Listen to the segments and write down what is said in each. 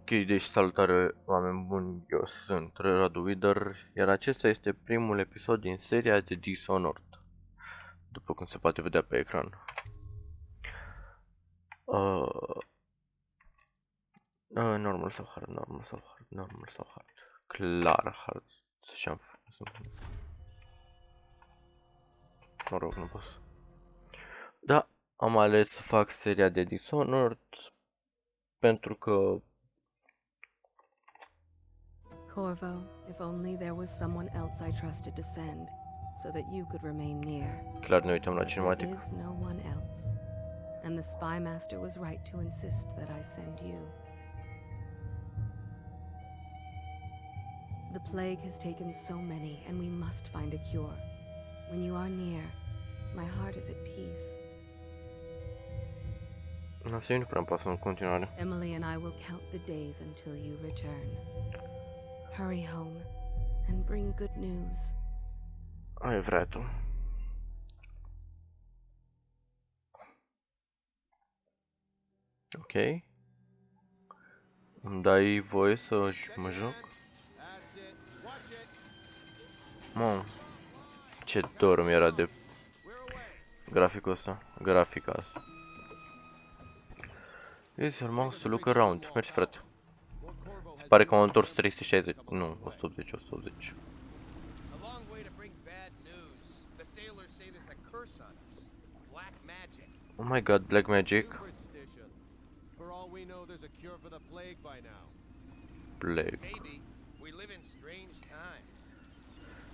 Ok, deci salutare oameni buni, eu sunt Radu Wither, iar acesta este primul episod din seria de Dishonored, după cum se poate vedea pe ecran. Normal sau hard, normal sau hard, normal sau hard, clar hard, să-și-am mă rog, nu pot. Da, am ales să fac seria de Dishonored, pentru că Corvo, if only there was someone else I trusted to send, so that you could remain near. clar ne uităm la But there cinematic. is no one else. And the Spy Master was right to insist that I send you. The plague has taken so many, and we must find a cure. When you are near, my heart is at peace. Asta eu nu prea pasă în continuare. Emily and I will count the days until you return. Hurry home and bring good news. Ai vrea tu. Ok. Îmi dai voie să mă joc? Mă, ce dor mi era de graficul ăsta, grafica asta. Use your mouse to look around. Mergi, frate. Se pare că am întors 360, nu, 180, 180. Oh my god, black magic. Plague.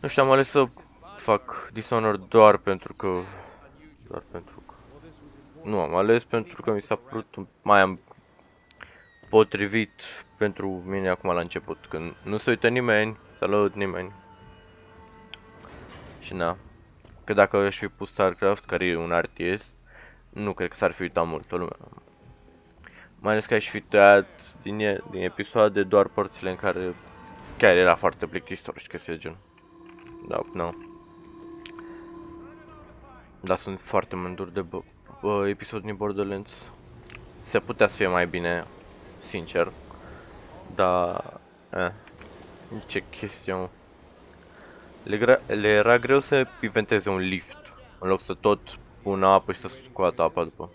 Nu știu, am ales să fac Dishonored doar pentru că... Nu, am ales pentru că mi s-a părut mai potrivit pentru mine acum la început, când nu se uită nimeni, salut nimeni. Și na, că dacă aș fi pus StarCraft, care e un RTS, nu cred că s-ar fi uitat multă lume. Mai ales că aș fi tăiat din episoade doar părțile în care chiar era foarte plictisitor și chestia de genul. Da, nu. Dar sunt foarte mândru de episodul din Borderlands. Se putea să fie mai bine, sincer. Dar... ce chestie, mă. Le era greu să inventeze un lift, în loc să tot pună apă și să scoată apa după.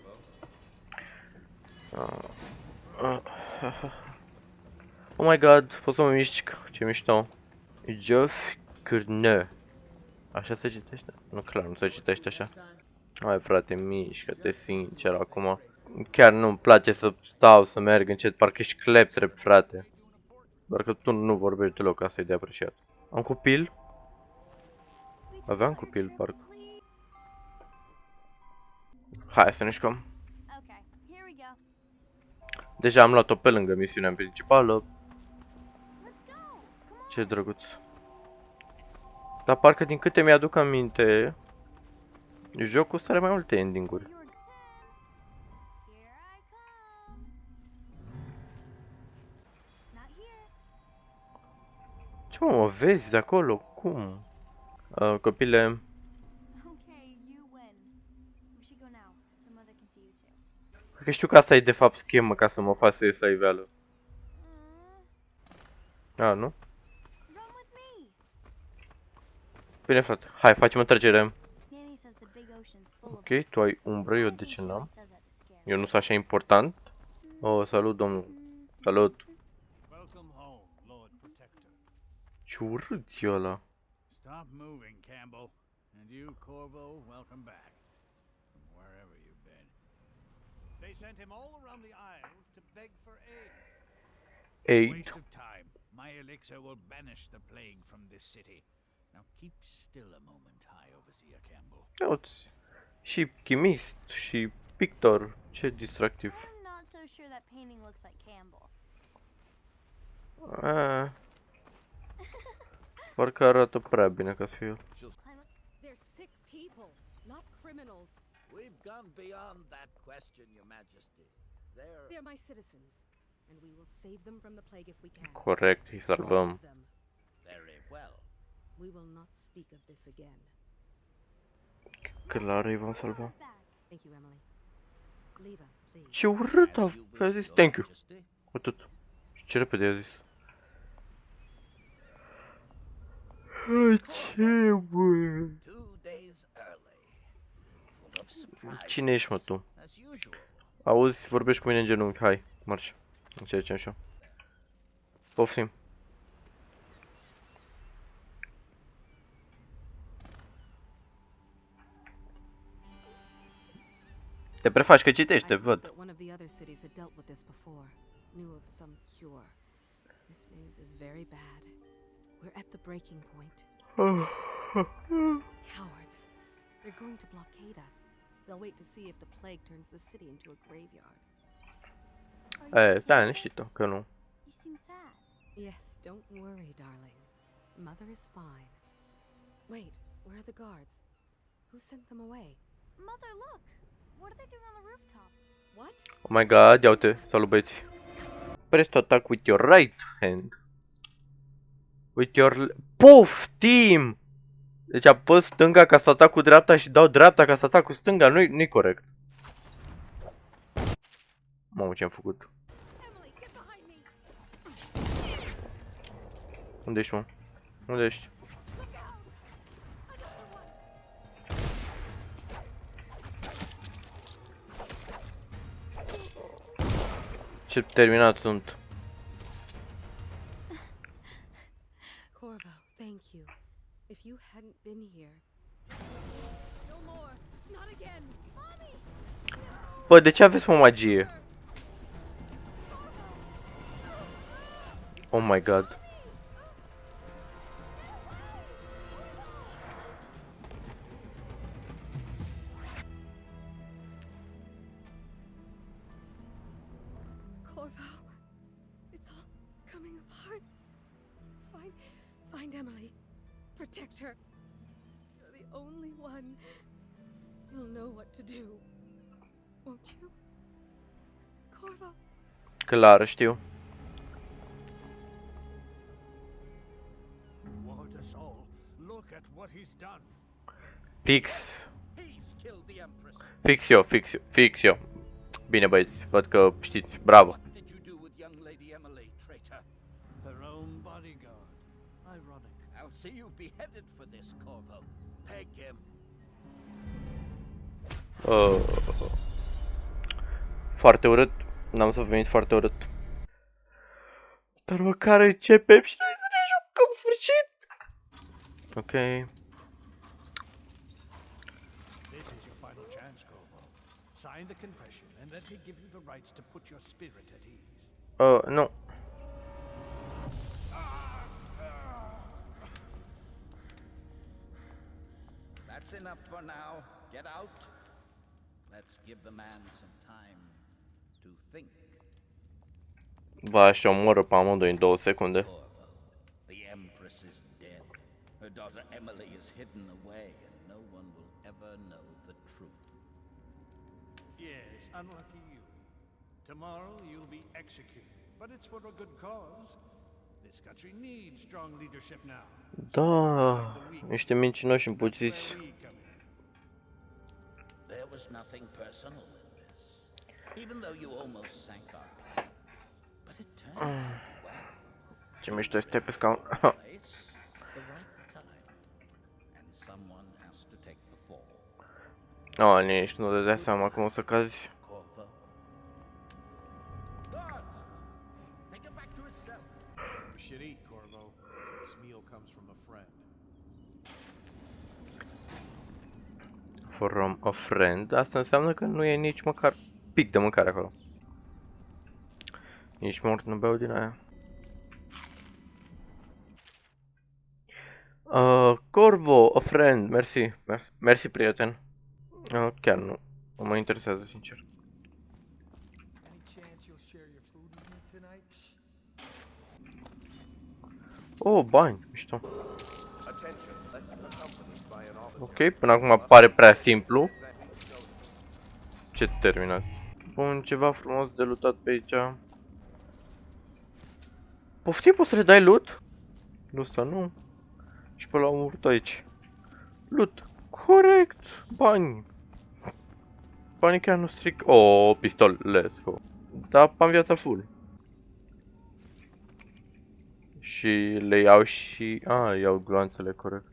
Oh my god, pot să mă mișc, ce mișto. Geoff Curne. Așa se citește? Nu, clar, nu se citește așa. Hai frate, mișcă-te sincer acum. Chiar nu-mi place să stau, să merg încet, parcă ești cleptrep, frate. Doar că tu nu vorbești deloc, asta e de apreciat. Am copil? Aveam copil, parcă. Hai să ne jucăm. Deja am luat-o pe lângă misiunea principală. Ce drăguț. Dar parcă din câte mi-aduc aminte, jocul ăsta are mai multe ending-uri. Ce mă vezi de acolo? Cum? Copile... Cred că știu că asta e de fapt schemă ca să mă fac să ies la iveală. Nu? Bine, frate. Hai, facem o tragere. Ok, tu ai umbră, eu de ce n-am? Eu nu sunt așa important? Oh, salut, domnul. Salut. Ce urât e ăla. Stop moving, Campbell. And you, Corvo, welcome back. From wherever you've been. They sent him all around the Isles to beg for aid. Waste of time. My elixir will banish the plague from this city. Now keep still a moment, High Overseer Campbell. Uite. Și chimist, și pictor. Ce distractiv. I'm not so sure that painting looks like Campbell. Parcă arată prea bine ca să fie el. They're sick people, not criminals. We've gone beyond that question, Your Majesty. They're my citizens, and we will save them from the plague if we can. Corect, îi salvăm. Very well. We will not speak of this again. Clar îi vom salva. Thank you, Emily. Leave us, please. Ce urât a zis thank you. Atât. Ce repede a zis. Ce, bă? 2 days early. Full of surprises, Cine ești, mă, tu? as usual. Auzi, vorbești cu mine în genunchi. Hai, marci. Încercem și eu. Poftim. Te prefaci că citește, I văd. thought that one of the other cities had dealt with this before, knew of some cure. This news is very bad. We're at the breaking point. Cowards. They're going to blockade us. They'll wait to see if the plague turns the city into a graveyard. Da, liniștit-o, că nu. You seem sad. Yes, don't worry, darling. Mother is fine. Wait, where are the guards? Who sent them away? Mother, look! What are they doing on the rooftop? What? Oh my god, ia uite, salut băieți. Press to attack with your right hand. With your... Poftim! Deci apăs stânga ca să atac cu dreapta și dau dreapta ca să atac cu stânga. Nu-i corect. Mamă, ce-am făcut. Emily, get behind me! Unde ești, mă? Unde ești? Look out! Another one! Ce terminat sunt. Corvo, thank you. If you hadn't been here... No more! Not again! Mommy! Bă, de ce aveți, mă, magie? Oh my god. Corvo, it's all coming apart. Find Emily. Protect her. You're the only one. You'll know what to do. Won't you? Corvo. Clar, știu. Ward us all. Look at what he's done. Fix. He's killed the Empress. Fix eu. Bine, băieți, văd că știți. Bravo. What did you do with young Lady Emily, traitor? Her own bodyguard. Ironic. I'll see you beheaded for this, Corvo. Peg him. Foarte urât. N-am să venit foarte urât. Dar măcar începem și noi să ne jucăm în sfârșit. Ok. This is your final chance, Corvo. Sign the confession and let me give you the rights to put your spirit at ease. Nu. That's enough for now. Get out. Let's give the man some time to think. Va și omoră pe amândoi în 2 secunde. Corvo, the Empress is dead. Her daughter Emily is hidden away, and no one will ever know the truth. Yes, unlucky you. Tomorrow you'll be executed, but it's for a good cause. This country needs strong leadership now. Da, niște mincinoși împuțiți. Where we come in. There was nothing personal in this, even though you almost sank our plans. But it turned out well. Ce mișto este pe scaun. Place, the right time, and someone has to take the fall. Oh, nici nu dădea seama cum o să cazi. Corvo. Guards, take him back to his cell. You should eat, Corvo. This meal comes from a friend. From a friend. Asta înseamnă că nu e nici măcar pic de mâncare acolo. Nici mort nu beau din aia. Corvo, a friend. Mersi. Mersi, prieten. Chiar nu mă interesează, sincer. Any chance you'll share your food with me tonight? Oh, bani, mișto. Ok, până acum pare prea simplu. Ce terminat. Bun, ceva frumos de lootat pe aici. Poftim, poți să le dai loot? Nu ăsta nu. Și pe la urmă aici. Loot. Corect. Bani. Banii chiar nu stric. Oh, pistol. Let's go. Da, am viața full. Și le iau și... iau gloanțele, corect.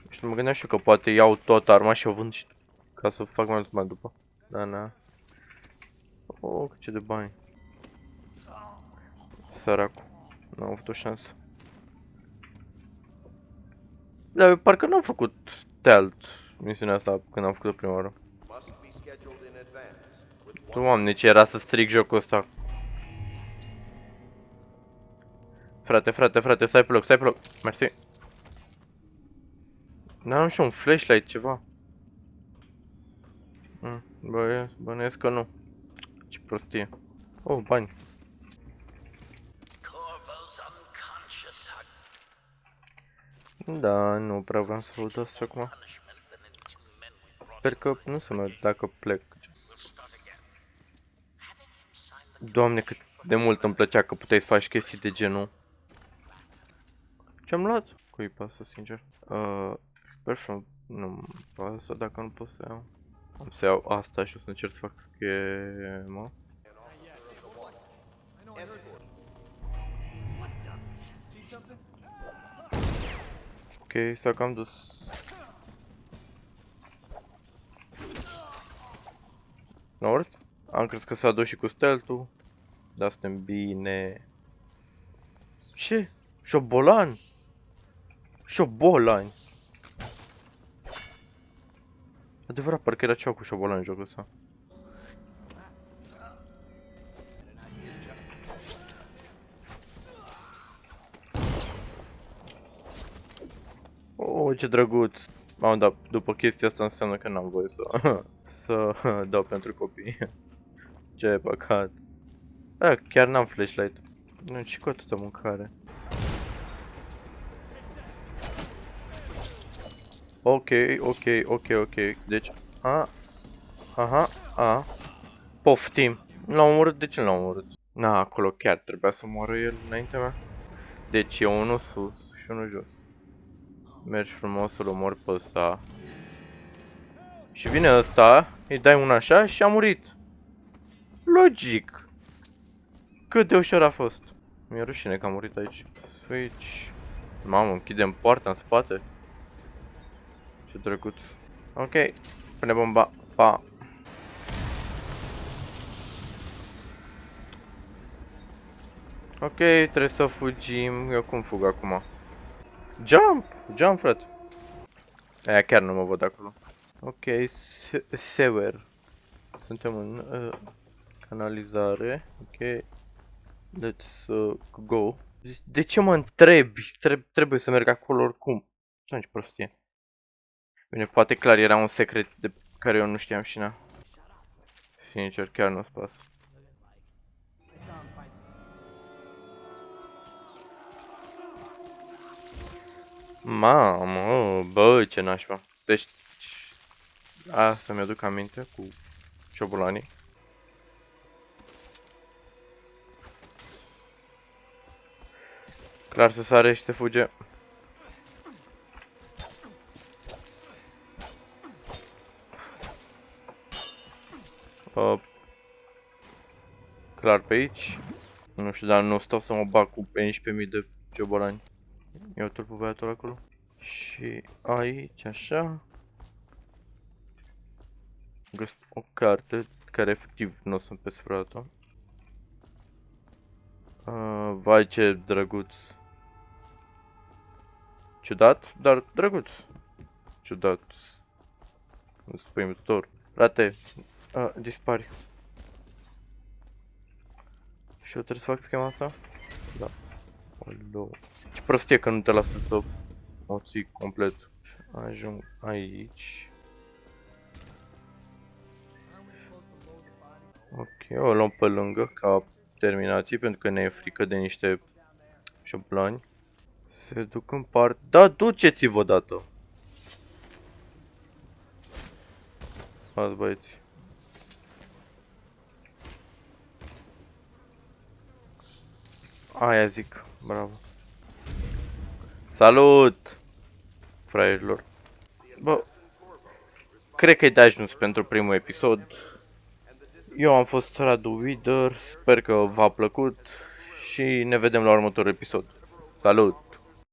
Și mă gândeam și eu că poate iau tot arma și o vând și... ca să fac mai mulți bani după. Da, na. Oh, ce de bani. Săracul. Nu am avut o șansă. Dar parcă n-am făcut stealth misiunea asta când am făcut-o prima oară. Doamne, ce era să stric jocul ăsta. Frate, stai pe loc, mersi. N-am și un flashlight, ceva. Bănuiesc că nu. Ce prostie. Oh, bani. Da, nu prea vreau să văd asta acum. Sper că nu se mai dacă plec. Doamne, cât de mult îmi plăcea că puteai să faci chestii de genul. Ce-am luat? Cui pasă, sincer. Sper să nu pasă dacă nu pot să iau. Am să iau asta și o să încerc să fac schemă. Ok, s-a cam dus. Nord? Am crezut că s-a dus și cu stealth-ul. Dar suntem bine. Ce? Șobolan? Șobolani. Adevărat, parcă era ceva cu șobolan în jocul ăsta. Oh, ce drăguț. Mamă, dar după chestia asta înseamnă că n-am voie să dau pentru copii. Ce păcat. Chiar n-am flashlight. Nu, ce cu atâta mâncare. Ok. Deci, poftim. L-am omorât, de ce l-am omorât? Na, acolo chiar trebuia să moară el înaintea mea. Deci e unul sus și unul jos. Mergi frumos să-l omori pe ăsta. Și vine ăsta, îi dai un așa și a murit. Logic. Cât de ușor a fost. Mi-e rușine că a murit aici. Switch. Mamă, închidem poarta în spate. Ce drăguț. Ok. Pune bomba. Pa. Ok, trebuie să fugim. Eu cum fug acum? Jump, frate. Aia chiar nu mă văd acolo. Ok, sewer. Suntem în canalizare. Ok. Let's go. De ce mă întrebi? Trebuie să merg acolo oricum. Ce prostie. Bine, poate clar era un secret de care eu nu știam și na. Sincer, chiar nu-ți pasă. Mamă, bă, ce nașpa. Deci, asta mi-aduc aminte cu șobolanii. Clar să sare și se fuge. Clar pe aici. Nu știu, dar nu stau să mă bag cu 11.000 de ciobolani. Iau tot pe băiatul acolo. Și aici, așa. Găsesc o carte care efectiv nu o să-mi pese vreodată. Vai, ce drăguț. Ciudat, dar drăguț. Ciudat. Înspăimător. Frate, dispari. Și eu trebuie să fac schema asta? Da. Alo. Ce prostie că nu te lasă să o ții complet. Ajung aici. Ok, o luăm pe lângă ca terminații pentru că ne e frică de niște șobolani. Se duc în parte. Da, duceți-vă odată. Azi, băieți. Aia zic, bravo. Salut! Fraierilor. Bă, cred că e de ajuns pentru primul episod. Eu am fost Radu Wider, sper că v-a plăcut și ne vedem la următorul episod. Salut!